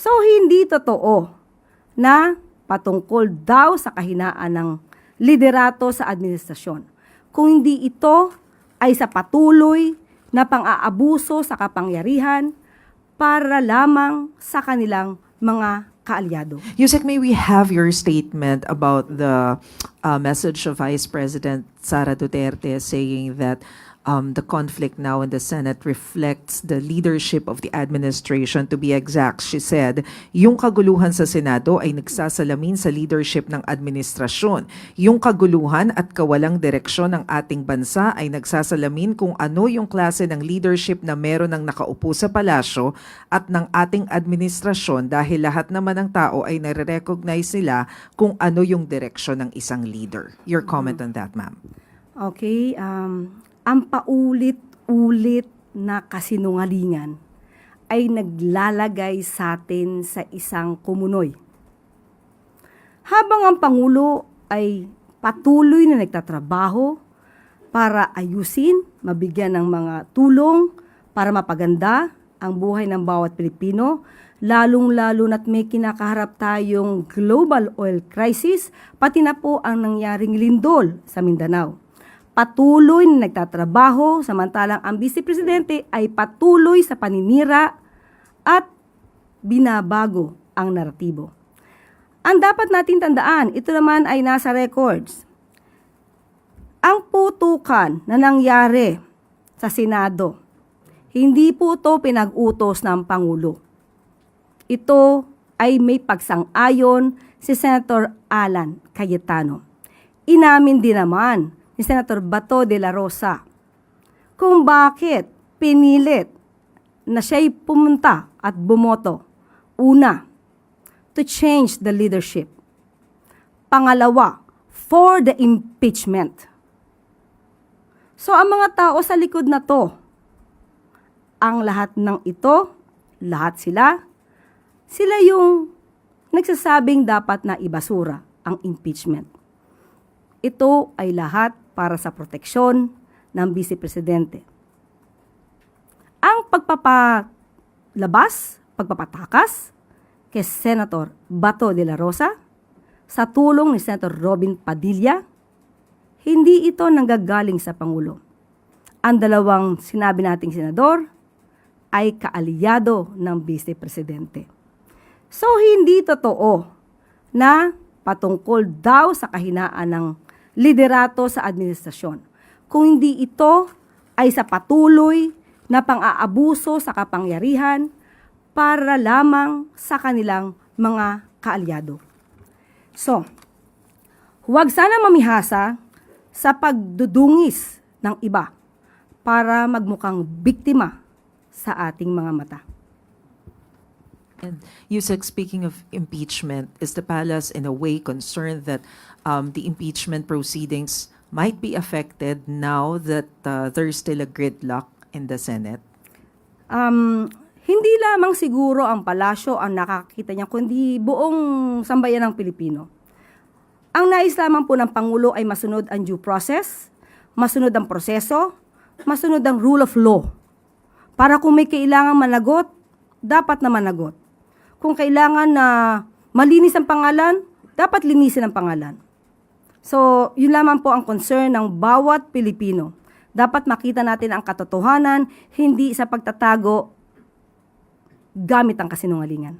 So, hindi totoo na patungkol daw sa kahinaan ng liderato sa administrasyon. Kung hindi ito ay sa patuloy na pang-aabuso sa kapangyarihan para lamang sa kanilang mga kaalyado. Yusek, may we have your statement about the message of Vice President Sara Duterte saying that the conflict now in the Senate reflects the leadership of the administration. To be exact, she said, yung kaguluhan sa Senado ay nagsasalamin sa leadership ng administrasyon. Yung kaguluhan at kawalang direksyon ng ating bansa ay nagsasalamin kung ano yung klase ng leadership na meron ng nakaupo sa palasyo at ng ating administrasyon dahil lahat naman ng tao ay nare-recognize nila kung ano yung direksyon ng isang leader. Your comment on that, ma'am. Okay, ang paulit-ulit na kasinungalingan ay naglalagay sa atin sa isang kumunoy. Habang ang Pangulo ay patuloy na nagtatrabaho para ayusin, mabigyan ng mga tulong para mapaganda ang buhay ng bawat Pilipino, lalong-lalo na't may kinakaharap tayong global oil crisis, pati na po ang nangyaring lindol sa Mindanao. Patuloy na nagtatrabaho, samantalang ang Vice Presidente ay patuloy sa paninira at binabago ang naratibo. Ang dapat natin tandaan, ito naman ay nasa records. Ang putukan na nangyari sa Senado, hindi po ito pinag-utos ng Pangulo. Ito ay may pagsang-ayon si Senator Alan Cayetano. Inamin din naman ni Senator Bato de la Rosa kung bakit pinilit na siya'y pumunta at bumoto. Una, to change the leadership. Pangalawa, for the impeachment. So ang mga tao sa likod na to, ang lahat ng ito, lahat sila yung nagsasabing dapat na ibasura ang impeachment. Ito ay lahat para sa proteksyon ng Vice Presidente. Ang pagpapatakas kay Senator Bato de la Rosa sa tulong ni Senator Robin Padilla, hindi ito nanggagaling sa Pangulo. Ang dalawang sinabi nating senador ay kaalyado ng Vice Presidente. So, hindi totoo na patungkol daw sa kahinaan ng liderato sa administrasyon. Kung hindi ito ay sa patuloy na pang-aabuso sa kapangyarihan para lamang sa kanilang mga kaalyado. So, huwag sana mamihasa sa pagdudungis ng iba para magmukhang biktima sa ating mga mata. And Yusek, speaking of impeachment, is the palace in a way concerned that the impeachment proceedings might be affected now that there's still a gridlock in the Senate? Hindi lamang siguro ang palasyo ang nakakita niya, kundi buong sambayan ng Pilipino. Ang nais lamang po ng Pangulo ay masunod ang due process, masunod ang proseso, masunod ang rule of law. Para kung may kailangang managot, dapat na managot. Kung kailangan na malinis ang pangalan, dapat linisin ang pangalan. So, yun lamang po ang concern ng bawat Pilipino. Dapat makita natin ang katotohanan, hindi sa pagtatago gamit ang kasinungalingan.